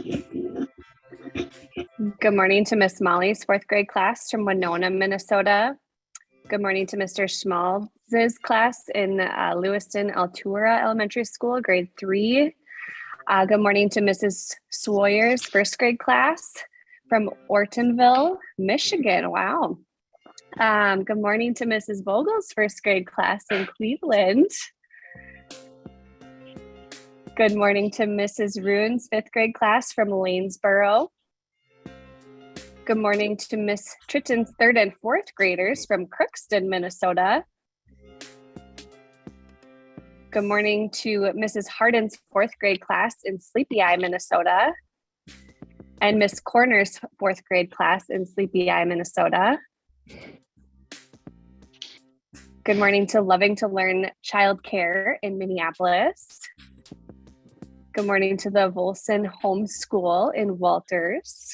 Good morning to Miss Molly's fourth grade class from Winona, Minnesota. Good morning to Mr. Schmalz's class in Lewiston Altura Elementary School, grade 3. Good morning to Mrs. Sawyer's first grade class from Ortonville, Michigan. Wow. Good morning to Mrs. Vogel's first grade class in Cleveland. Good morning to Mrs. Rune's fifth grade class from Lanesboro. Good morning to Miss Tritton's third and fourth graders from Crookston, Minnesota. Good morning to Mrs. Hardin's fourth grade class in Sleepy Eye, Minnesota. And Miss Corner's fourth grade class in Sleepy Eye, Minnesota. Good morning to Loving to Learn Childcare in Minneapolis. Good morning to the Volson Home School in Walters.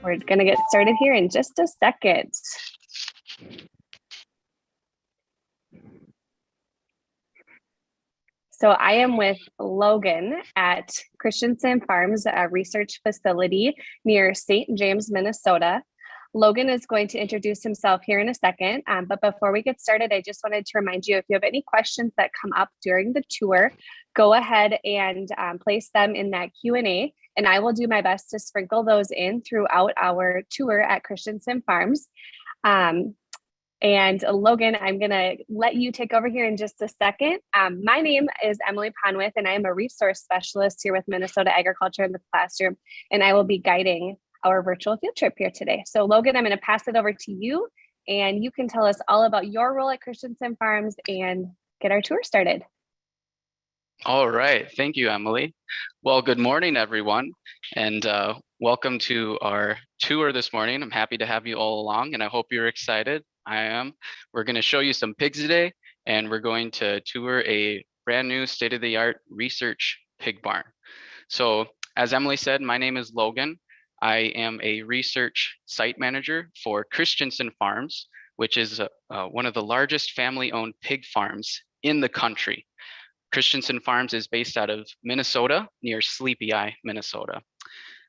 We're going to get started here in just a second. So I am with Logan at Christensen Farms, a research facility near St. James, Minnesota. Logan is going to introduce himself here in a second, but before we get started, I just wanted to remind you, if you have any questions that come up during the tour, go ahead and place them in that Q&A, and I will do my best to sprinkle those in throughout our tour at Christensen Farms. And Logan, I'm going to let you take over here in just a second. My name is Emily Ponwith, and I am a resource specialist here with Minnesota Agriculture in the Classroom, and I will be guiding our virtual field trip here today. So Logan, I'm going to pass it over to you, and you can tell us all about your role at Christensen Farms and get our tour started. All right. Thank you, Emily. Well, good morning, everyone, and welcome to our tour this morning. I'm happy to have you all along, and I hope you're excited. I am. We're going to show you some pigs today, and we're going to tour a brand new state-of-the-art research pig barn. So as Emily said, my name is Logan. I am a research site manager for Christensen Farms, which is one of the largest family-owned pig farms in the country. Christensen Farms is based out of Minnesota, near Sleepy Eye, Minnesota.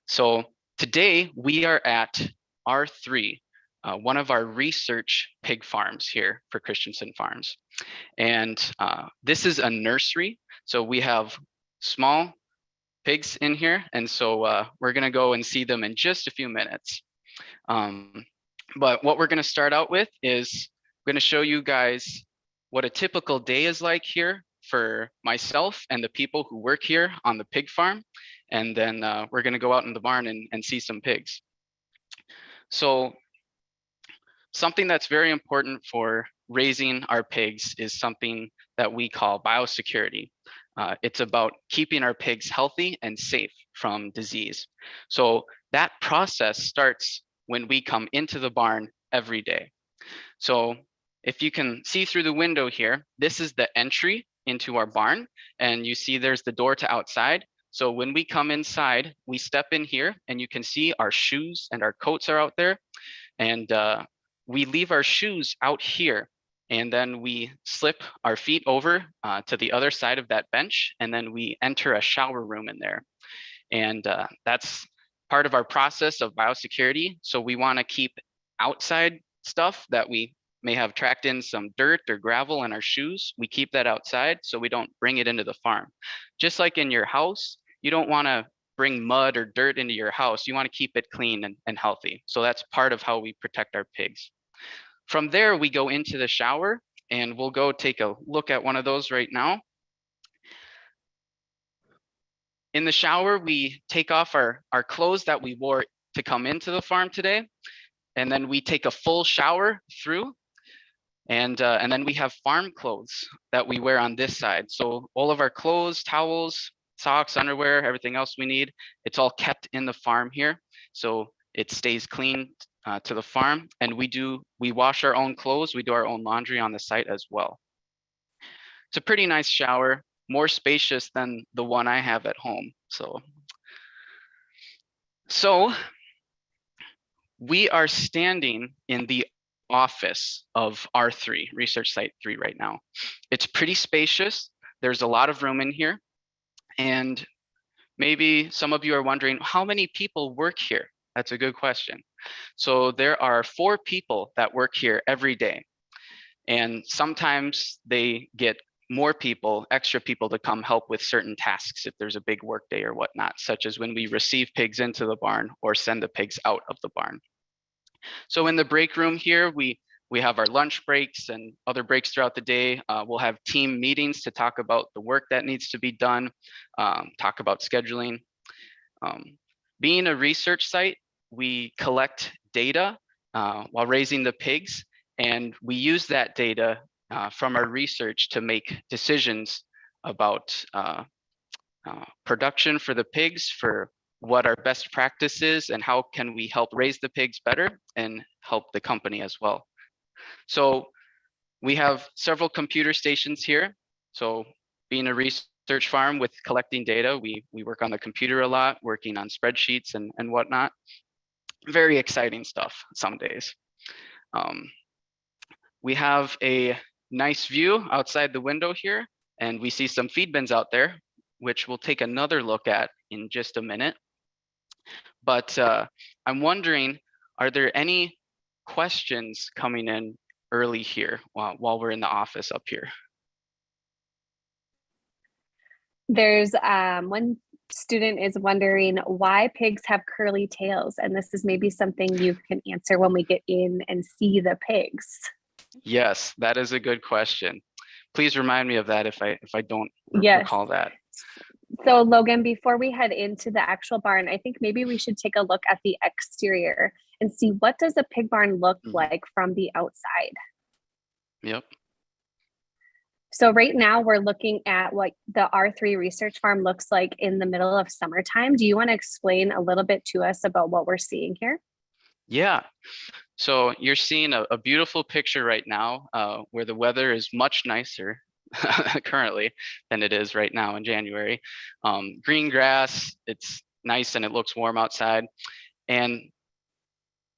So today we are at R3, one of our research pig farms here for Christensen Farms. And this is a nursery. So we have small pigs in here, and so we're gonna go and see them in just a few minutes. But what we're gonna start out with is I'm gonna show you guys what a typical day is like here for myself and the people who work here on the pig farm, and then we're gonna go out in the barn and see some pigs. So something that's very important for raising our pigs is something that we call biosecurity. It's about keeping our pigs healthy and safe from disease. So that process starts when we come into the barn every day. So if you can see through the window here, this is the entry into our barn, and you see there's the door to outside. So when we come inside, we step in here, and you can see our shoes and our coats are out there, and we leave our shoes out here. And then we slip our feet over to the other side of that bench, and then we enter a shower room in there. And that's part of our process of biosecurity. So we want to keep outside stuff that we may have tracked in some dirt or gravel in our shoes. We keep that outside so we don't bring it into the farm. Just like in your house, you don't want to bring mud or dirt into your house. You want to keep it clean and healthy. So that's part of how we protect our pigs. From there, we go into the shower, and we'll go take a look at one of those right now. In the shower, we take off our clothes that we wore to come into the farm today, and then we take a full shower through, and then we have farm clothes that we wear on this side. So all of our clothes, towels, socks, underwear, everything else we need, it's all kept in the farm here. So it stays clean to the farm, and we wash our own clothes, we do our own laundry on the site as well. It's a pretty nice shower, more spacious than the one I have at home. So we are standing in the office of R3, Research Site 3 right now. It's pretty spacious. there's a lot of room in here. And maybe some of you are wondering, how many people work here? That's a good question. So there are 4 people that work here every day. And sometimes they get more people, extra people to come help with certain tasks if there's a big work day or whatnot, such as when we receive pigs into the barn or send the pigs out of the barn. So in the break room here, we have our lunch breaks and other breaks throughout the day. We'll have team meetings to talk about the work that needs to be done, talk about scheduling. Being a research site, we collect data while raising the pigs, and we use that data from our research to make decisions about production for the pigs, for what our best practice is, and how can we help raise the pigs better and help the company as well. So we have several computer stations here. So being a research farm with collecting data, we work on the computer a lot, working on spreadsheets and whatnot. Very exciting stuff some days. We have a nice view outside the window here, and we see some feed bins out there, which we'll take another look at in just a minute. But I'm wondering, are there any questions coming in early here while we're in the office up here? There's one student is wondering why pigs have curly tails, and this is maybe something you can answer when we get in and see the pigs. Yes, that is a good question. Please remind me of that if I don't recall that. So Logan, before we head into the actual barn, I think maybe we should take a look at the exterior and see what does a pig barn look like from the outside. Yep. So right now we're looking at what the R3 research farm looks like in the middle of summertime. Do you want to explain a little bit to us about what we're seeing here? Yeah. So you're seeing a beautiful picture right now where the weather is much nicer currently than it is right now in January. Green grass, it's nice and it looks warm outside. And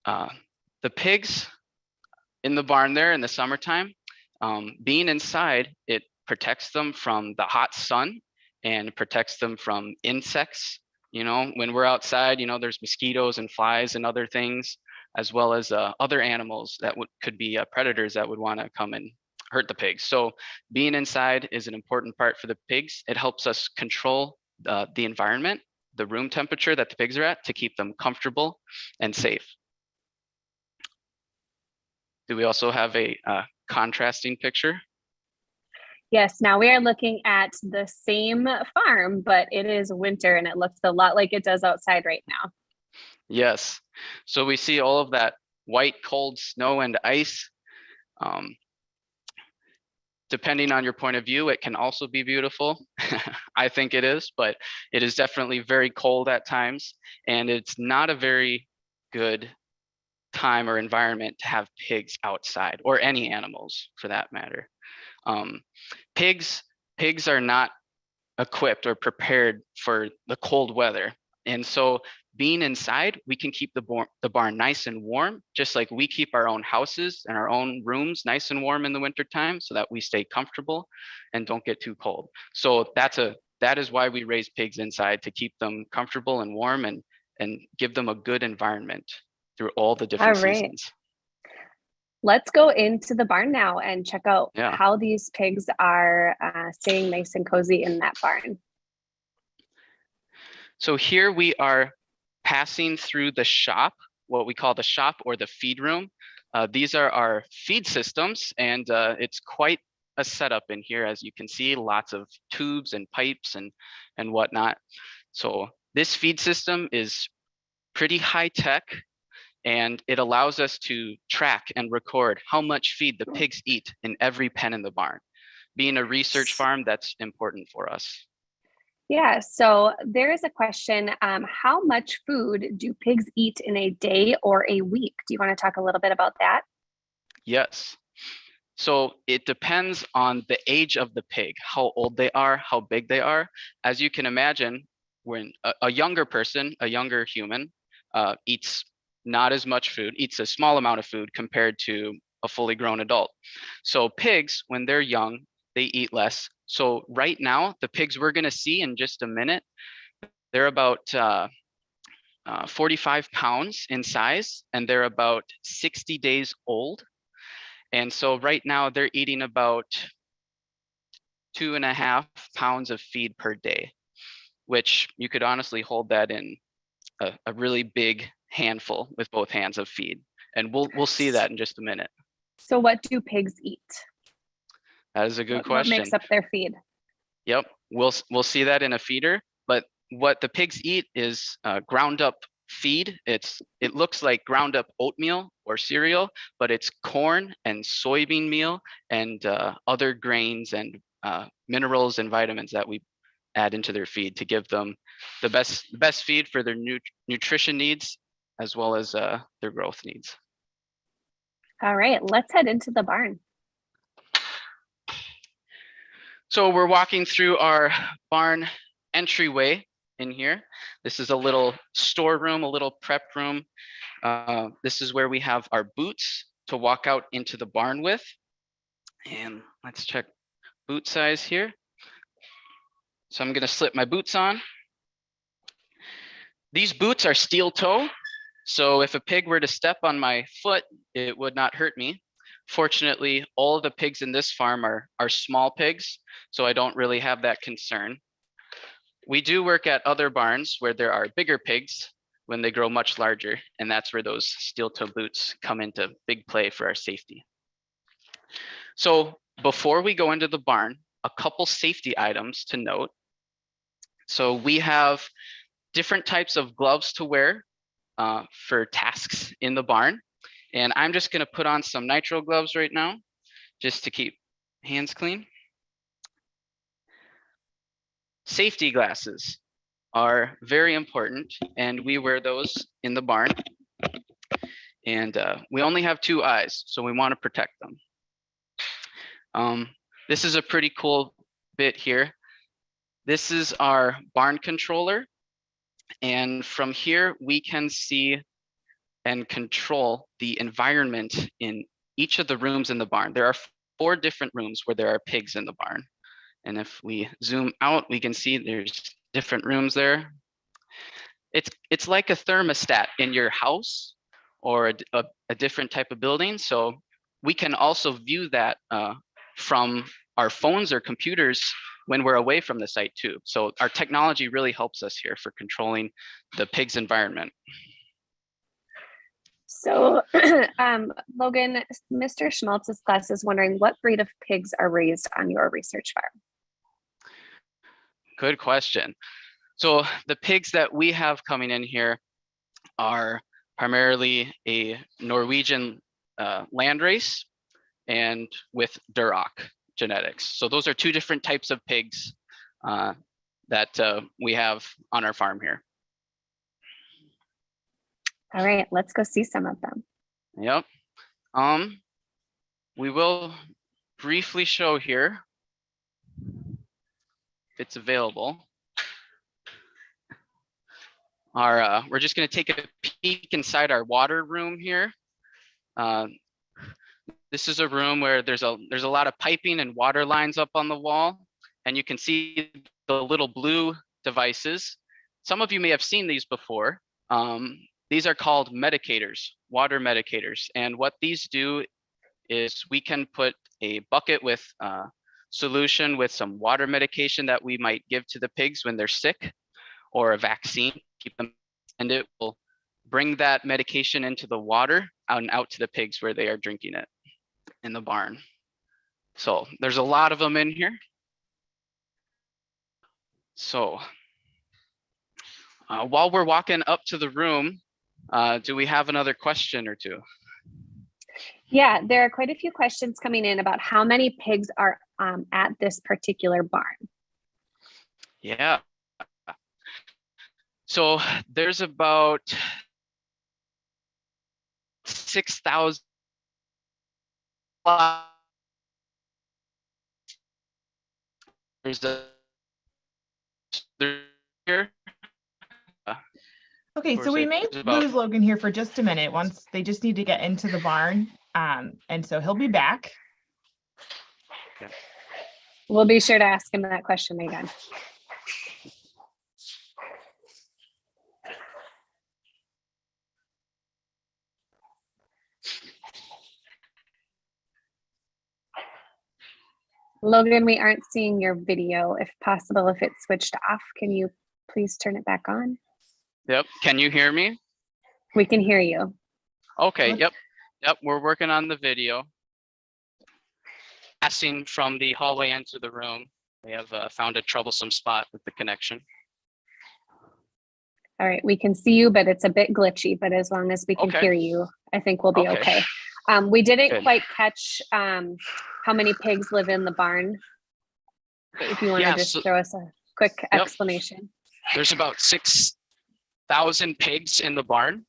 the pigs in the barn there in the summertime, being inside, it protects them from the hot sun and protects them from insects. You know, when we're outside, you know, there's mosquitoes and flies and other things, as well as other animals that could be predators that would want to come and hurt the pigs. So being inside is an important part for the pigs. It helps us control the environment, the room temperature that the pigs are at, to keep them comfortable and safe. Do we also have a contrasting picture? Yes, now we are looking at the same farm, but it is winter and it looks a lot like it does outside right now. Yes, so we see all of that white, cold snow and ice. Depending on your point of view, it can also be beautiful. I think it is, but it is definitely very cold at times, and it's not a very good time or environment to have pigs outside, or any animals for that matter. Pigs are not equipped or prepared for the cold weather, and so being inside, we can keep the barn nice and warm, just like we keep our own houses and our own rooms nice and warm in the wintertime, so that we stay comfortable and don't get too cold. So that is why we raise pigs inside, to keep them comfortable and warm and give them a good environment through all the different seasons. Let's go into the barn now and check out how these pigs are staying nice and cozy in that barn. So here we are passing through the shop, what we call the shop or the feed room. These are our feed systems, and it's quite a setup in here. As you can see, lots of tubes and pipes and whatnot. So this feed system is pretty high tech, and it allows us to track and record how much feed the pigs eat in every pen in the barn. Being a research farm, that's important for us. Yeah, so there is a question, how much food do pigs eat in a day or a week? Do you want to talk a little bit about that? Yes. So it depends on the age of the pig, how old they are, how big they are. As you can imagine, when a younger person, a younger human, eats not as much food, eats a small amount of food compared to a fully grown adult. So pigs, when they're young, they eat less. So right now, the pigs we're gonna see in just a minute, they're about 45 pounds in size, and they're about 60 days old. And so right now they're eating about 2.5 pounds of feed per day, which you could honestly hold that in a really big handful with both hands of feed. And we'll see that in just a minute. So what do pigs eat? That is a good What question. makes up their feed? Yep, we'll see that in a feeder. But what the pigs eat is ground up feed. It looks like ground up oatmeal or cereal, but it's corn and soybean meal and other grains and minerals and vitamins that we add into their feed to give them the best feed for their nutrition needs as well as their growth needs. All right, let's head into the barn. So we're walking through our barn entryway in here. This is a little storeroom, a little prep room. This is where we have our boots to walk out into the barn with. And let's check boot size here. So I'm gonna slip my boots on. These boots are steel toe. So if a pig were to step on my foot, it would not hurt me. Fortunately, all of the pigs in this farm are small pigs, so I don't really have that concern. We do work at other barns where there are bigger pigs when they grow much larger, and that's where those steel toe boots come into big play for our safety. So before we go into the barn, a couple safety items to note. So we have different types of gloves to wear for tasks in the barn. And I'm just gonna put on some nitrile gloves right now, just to keep hands clean. Safety glasses are very important, and we wear those in the barn. And we only have 2 eyes, so we wanna protect them. This is a pretty cool bit here. This is our barn controller. And from here, we can see and control the environment in each of the rooms in the barn. There are 4 different rooms where there are pigs in the barn. And if we zoom out, we can see there's different rooms there. It's like a thermostat in your house or a different type of building. So we can also view that from our phones or computers when we're away from the site too. So our technology really helps us here for controlling the pig's environment. So Logan, Mr. Schmaltz's class is wondering what breed of pigs are raised on your research farm? Good question. So the pigs that we have coming in here are primarily a Norwegian landrace and with Duroc genetics. So those are 2 different types of pigs that we have on our farm here. All right, let's go see some of them. Yep. We will briefly show here if it's available. We're just going to take a peek inside our water room here. This is a room where there's a lot of piping and water lines up on the wall, and you can see the little blue devices. Some of you may have seen these before. These are called medicators, water medicators. And what these do is we can put a bucket with solution with some water medication that we might give to the pigs when they're sick, or a vaccine, keep them, and it will bring that medication into the water and out to the pigs where they are drinking it in the barn. So there's a lot of them in here. So while we're walking up to the room, do we have another question or 2? Yeah, there are quite a few questions coming in about how many pigs are at this particular barn. Yeah. So there's about 6,000. There's here. Okay, so we may lose Logan here for just a minute. Once they just need to get into the barn, and so he'll be back. Okay. We'll be sure to ask him that question again. Logan, we aren't seeing your video. If possible, if it's switched off, can you please turn it back on? Yep. Can you hear me? We can hear you. Okay. Yep. Yep. We're working on the video. Passing from the hallway into the room, we have found a troublesome spot with the connection. All right, we can see you, but it's a bit glitchy, but as long as we can hear you, I think we'll be okay. We didn't quite catch how many pigs live in the barn. If you want to just throw us a quick explanation. There's about 6,000 pigs in the barn,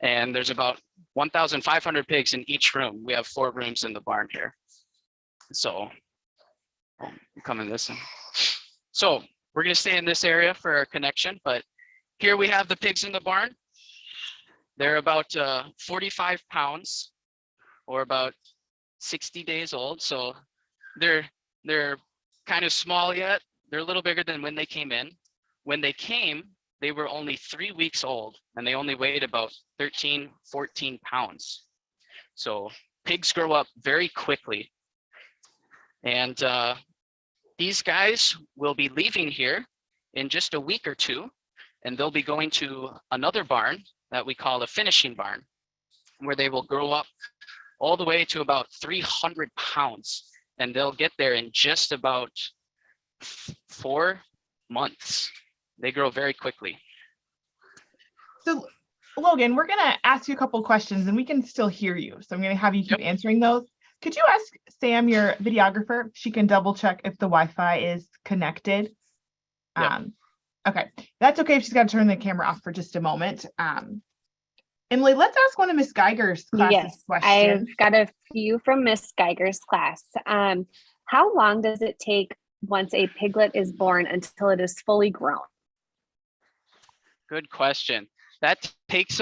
and there's about 1,500 pigs in each room. We have 4 rooms in the barn here. So come in this. So we're going to stay in this area for our connection, but here we have the pigs in the barn. They're about 45 pounds or about 60 days old. So they're kind of small yet. They're a little bigger than when they came in. When they came, they were only 3 weeks old and they only weighed about 13, 14 pounds. So pigs grow up very quickly. And these guys will be leaving here in just a week or two, and they'll be going to another barn that we call a finishing barn, where they will grow up all the way to about 300 pounds. And they'll get there in just about 4 months. They grow very quickly. So Logan, we're gonna ask you a couple of questions and we can still hear you. So I'm gonna have you keep answering those. Could you ask Sam, your videographer, she can double check if the Wi-Fi is connected? Okay, that's okay if she's got to turn the camera off for just a moment. Emily, let's ask one of Miss Geiger's questions. I've got a few from Miss Geiger's class. How long does it take once a piglet is born until it is fully grown? Good question. That takes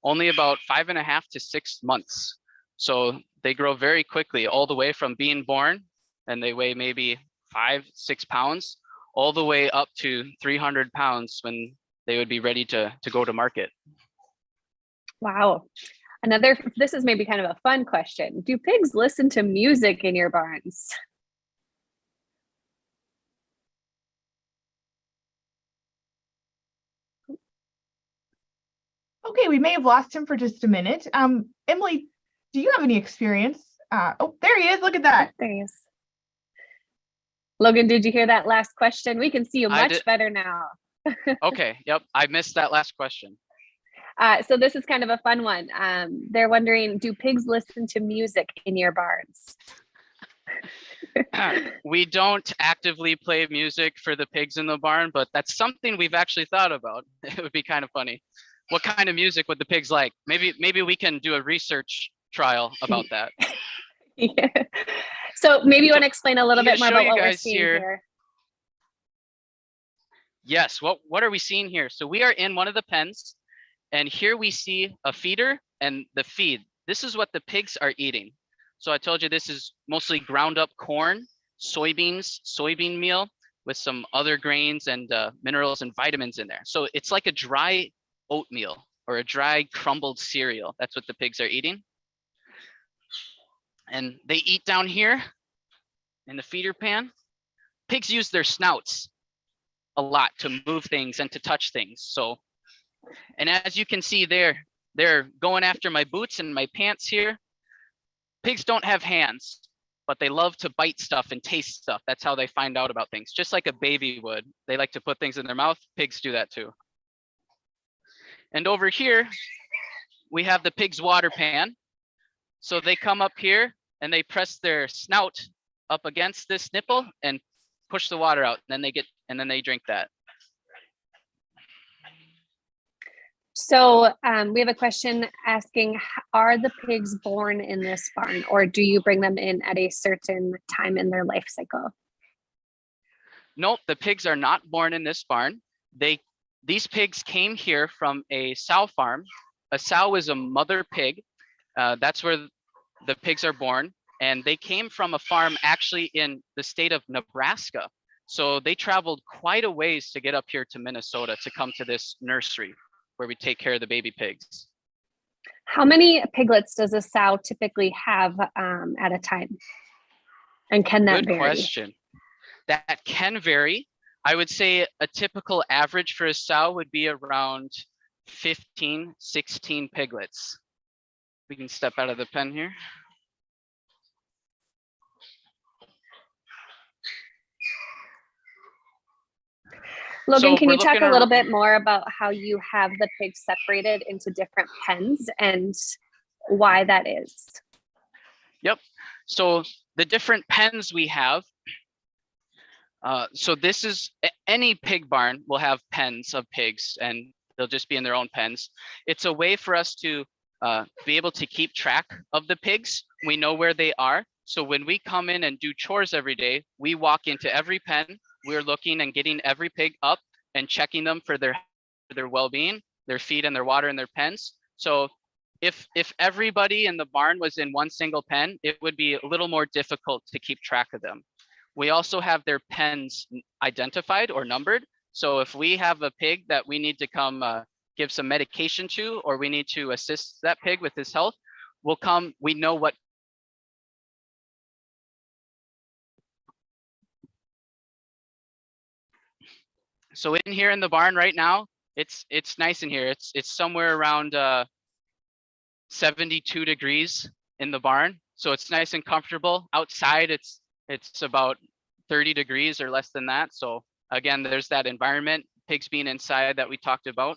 only about 5.5 to 6 months. So they grow very quickly, all the way from being born, and they weigh maybe 5, 6 pounds, all the way up to 300 pounds when they would be ready to go to market. Wow. This is maybe kind of a fun question. Do pigs listen to music in your barns? Okay, we may have lost him for just a minute. Emily, do you have any experience? Oh, there he is. Look at that. There he is. Logan, did you hear that last question? We can see you much better now. Okay, yep. I missed that last question. So this is kind of a fun one. They're wondering, do pigs listen to music in your barns? We don't actively play music for the pigs in the barn, but that's something we've actually thought about. It would be kind of funny. What kind of music would the pigs like? Maybe we can do a research trial about that. Yeah. So maybe you want to explain a little bit more about what we're seeing here. Yes, what are we seeing here? So we are in one of the pens, and here we see a feeder and the feed. This is what the pigs are eating. So I told you this is mostly ground up corn, soybeans, soybean meal with some other grains and minerals and vitamins in there. So it's like a dry oatmeal or a dry crumbled cereal. That's what the pigs are eating. And they eat down here in the feeder pan. Pigs use their snouts a lot to move things and to touch things. So, and as you can see there, they're going after my boots and my pants here. Pigs don't have hands, but they love to bite stuff and taste stuff. That's how they find out about things, just like a baby would. They like to put things in their mouth. Pigs do that too. And over here, we have the pig's water pan. So they come up here and they press their snout up against this nipple and push the water out. And then they drink that. So we have a question asking, are the pigs born in this barn, or do you bring them in at a certain time in their life cycle? Nope, the pigs are not born in this barn. These pigs came here from a sow farm. A sow is a mother pig. That's where the pigs are born. and they came from a farm actually in the state of Nebraska. So they traveled quite a ways to get up here to Minnesota to come to this nursery where we take care of the baby pigs. How many piglets does a sow typically have at a time? And can that vary? Good question. That can vary. I would say a typical average for a sow would be around 15, 16 piglets. We can step out of the pen here. Logan, can you talk a little bit more about how you have the pigs separated into different pens and why that is? Yep. So the different pens we have, so this is, any pig barn will have pens of pigs and they'll just be in their own pens. It's a way for us to be able to keep track of the pigs. We know where they are. So when we come in and do chores every day, we walk into every pen. We're looking and getting every pig up and checking them for their well-being, their feed and their water in their pens. So if everybody in the barn was in one single pen, it would be a little more difficult to keep track of them. We also have their pens identified or numbered. So if we have a pig that we need to come give some medication to, or we need to assist that pig with his health, we'll come, we know what. So in here in the barn right now, it's nice in here. It's somewhere around 72 degrees in the barn. So it's nice and comfortable. Outside, it's about 30 degrees or less than that. So again, there's that environment, pigs being inside that we talked about.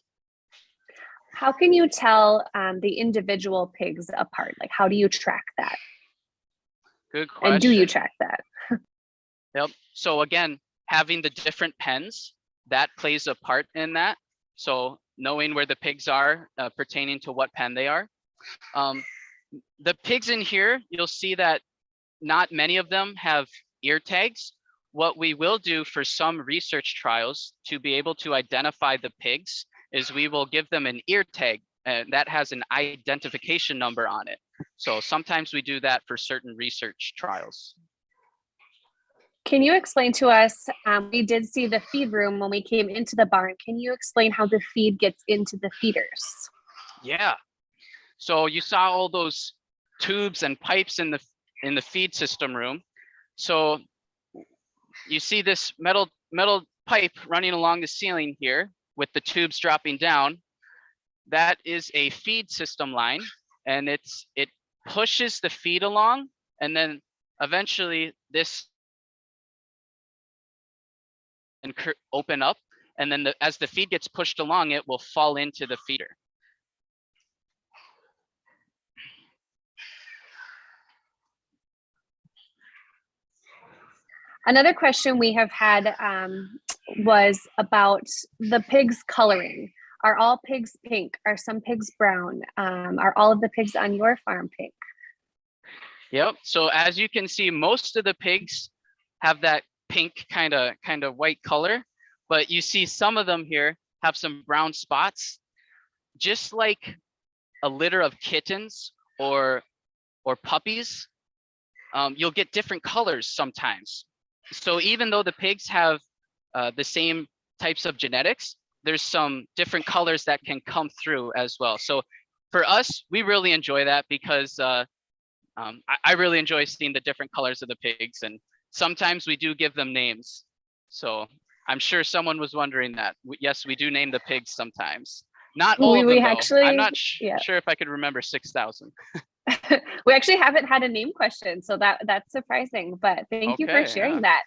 How can you tell the individual pigs apart? Like, how do you track that? Good question. And do you track that? Yep. So again, having the different pens, that plays a part in that. So knowing where the pigs are pertaining to what pen they are. The pigs in here, you'll see that not many of them have ear tags. What we will do for some research trials to be able to identify the pigs is we will give them an ear tag and that has an identification number on it. So sometimes we do that for certain research trials. Can you explain to us, we did see the feed room when we came into the barn. Can you explain how the feed gets into the feeders? Yeah. So you saw all those tubes and pipes in the feed system room. So you see this metal pipe running along the ceiling here with the tubes dropping down. That is a feed system line, and it pushes the feed along, and then eventually this and open up, and then as the feed gets pushed along, it will fall into the feeder. Another question we have had was about the pigs coloring. Are all pigs pink? Are some pigs brown? Are all of the pigs on your farm pink? Yep. So as you can see, most of the pigs have that pink kind of white color, but you see some of them here have some brown spots, just like a litter of kittens or puppies. You'll get different colors sometimes. So even though the pigs have the same types of genetics, there's some different colors that can come through as well. So for us, we really enjoy that because I really enjoy seeing the different colors of the pigs, and sometimes we do give them names. So I'm sure someone was wondering that. Yes, we do name the pigs sometimes. Not all of them, though. I'm not sure if I could remember 6,000. We actually haven't had a name question, so that's surprising, but thank you for sharing that.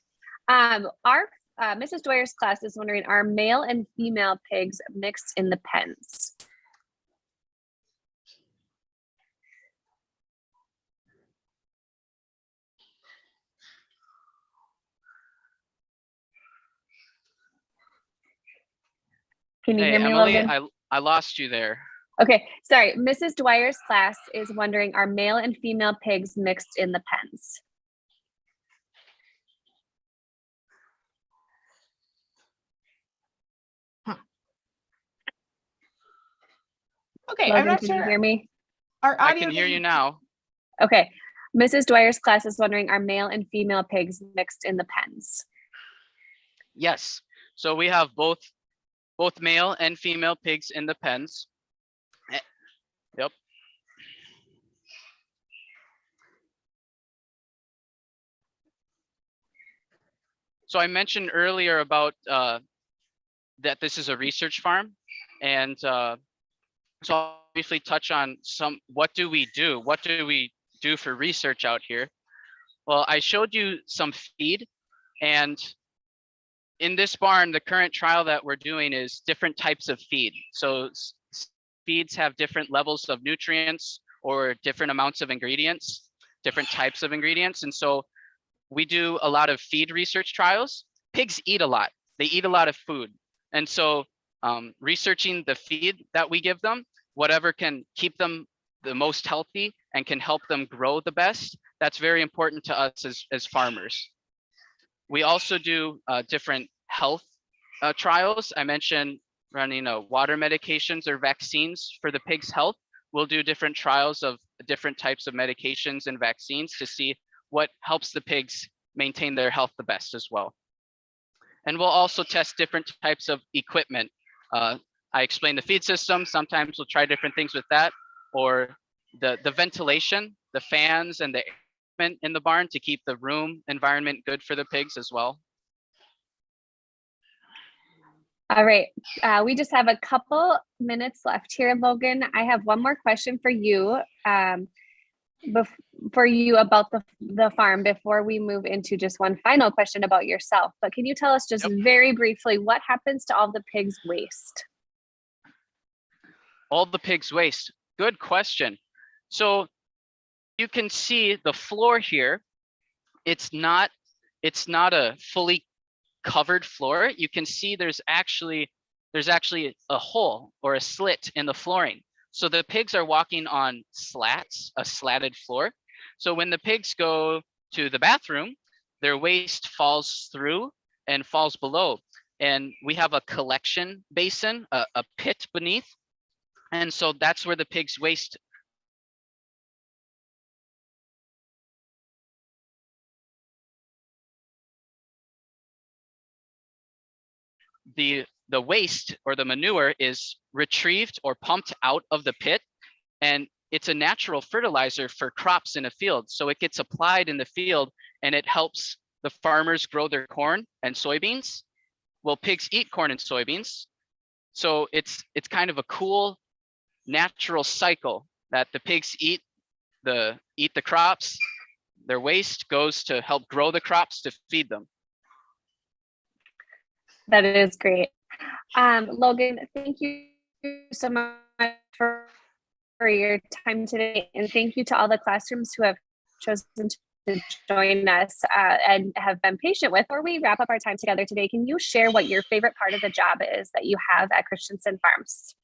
Our Mrs. Dwyer's class is wondering, are male and female pigs mixed in the pens? Can you hear me, Emily? Logan? I lost you there. Okay, sorry. Mrs. Dwyer's class is wondering, are male and female pigs mixed in the pens? Okay, Logan, I'm not can sure. you hear me? Our audio I can hear you now. Okay. Mrs. Dwyer's class is wondering, are male and female pigs mixed in the pens? Yes. So we have both male and female pigs in the pens. Yep. So I mentioned earlier about that this is a research farm, and so I'll briefly touch on what do we do? What do we do for research out here? Well, I showed you some feed, and in this barn, the current trial that we're doing is different types of feed. So feeds have different levels of nutrients or different amounts of ingredients, different types of ingredients. And so we do a lot of feed research trials. Pigs eat a lot. They eat a lot of food. And so researching the feed that we give them, whatever can keep them the most healthy and can help them grow the best, that's very important to us as farmers. We also do different health trials. I mentioned running water medications or vaccines for the pig's health. We'll do different trials of different types of medications and vaccines to see what helps the pigs maintain their health the best as well. And we'll also test different types of equipment. I explained the feed system. Sometimes we'll try different things with that, or the ventilation, the fans and the air in the barn to keep the room environment good for the pigs as well. All right, we just have a couple minutes left here, Logan. I have one more question for you, about the farm before we move into just one final question about yourself. But can you tell us just very briefly what happens to all the pigs' waste? All the pigs' waste. Good question. So you can see the floor here. It's not a fully covered floor. You can see there's actually a hole or a slit in the flooring. So the pigs are walking on slats, a slatted floor. So when the pigs go to the bathroom, their waste falls through and falls below. And we have a collection basin, a pit beneath. And so that's where the pigs' waste the waste or the manure is retrieved or pumped out of the pit, and it's a natural fertilizer for crops in a field. So it gets applied in the field and it helps the farmers grow their corn and soybeans. Well, pigs eat corn and soybeans. So it's kind of a cool natural cycle that the pigs eat the crops, their waste goes to help grow the crops to feed them. That is great. Logan, thank you so much for your time today. And thank you to all the classrooms who have chosen to join us and have been patient with. Before we wrap up our time together today, can you share what your favorite part of the job is that you have at Christensen Farms?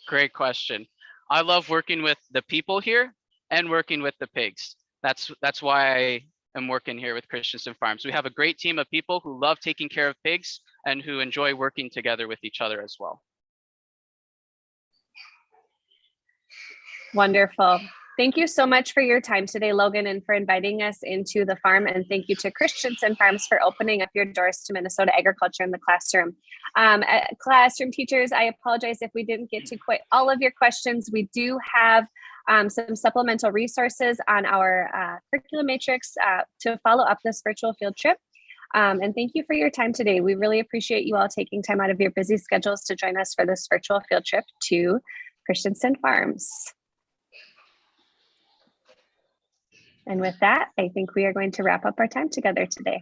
Great question. I love working with the people here and working with the pigs. That's why I am working here with Christensen Farms. We have a great team of people who love taking care of pigs and who enjoy working together with each other as well. Wonderful. Thank you so much for your time today, Logan, and for inviting us into the farm. And thank you to Christensen Farms for opening up your doors to Minnesota agriculture in the classroom. Classroom teachers, I apologize if we didn't get to quite all of your questions. We do have some supplemental resources on our curriculum matrix to follow up this virtual field trip. And thank you for your time today. We really appreciate you all taking time out of your busy schedules to join us for this virtual field trip to Christensen Farms. And with that, I think we are going to wrap up our time together today.